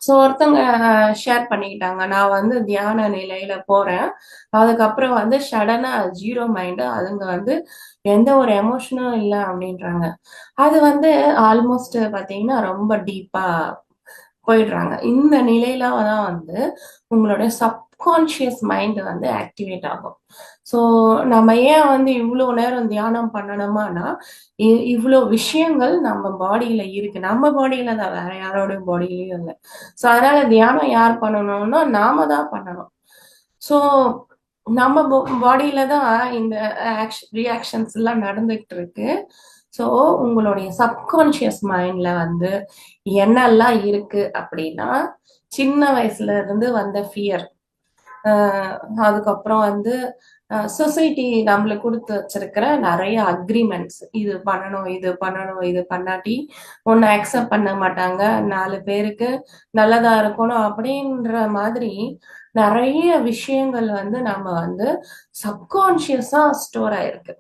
So ஒருத்தங்க share பண்ணிக்கிட்டாங்க. நான் வந்து தியான நிலையில போறேன். அதுக்கப்புறம் வந்து சடனா 0 மைண்ட். அதுங்க வந்து எந்த ஒரு எமோஷனும் இல்ல அப்டின்றாங்க. அது வந்து ஆல்மோஸ்ட் பார்த்தீங்கன்னா, ரொம்ப டீப்பா போயிடுறாங்க. இந்த நிலையில தான் வந்து உங்களுடைய சப்கான்ஷியஸ் மைண்ட் வந்து ஆக்டிவேட் ஆகும். ஸோ நம்ம ஏன் வந்து இவ்ளோ நேரம் தியானம் பண்ணணுமானா, இவ்ளோ விஷயங்கள் நம்ம பாடியில இருக்கு. நம்ம பாடியில தான் வேற யாரோட பாடியிலயும் இல்ல. ஸோ அதனால தியானம் யார் பண்ணணும்னா, நாம தான் பண்ணணும். ஸோ நம்ம பாடியில தான் இந்த ரியாக்ஷன்ஸ்லாம் நடந்துகிட்டு இருக்கு. ஸோ உங்களுடைய சப்கான்ஷியஸ் மைண்ட்ல வந்து என்னல்லாம் இருக்கு அப்படின்னா, சின்ன வயசுல இருந்து வந்த ஃபியர். அ அதுக்கப்புறம் வந்து சொசைட்டி நம்மளுக்கு குடுத்து வச்சிருக்கிற நெறைய அக்ரீமெண்ட்ஸ். இது பண்ணணும், இது பண்ணணும், இது பண்ணாட்டி உன்ன அக்செப்ட் பண்ண மாட்டாங்க. 4 பேருக்கு நல்லதா இருக்கணும் அப்படின்ற மாதிரி நெறைய விஷயங்கள் வந்து நம்ம வந்து சப்கான்ஷியஸா ஸ்டோர் ஆயிருக்கு.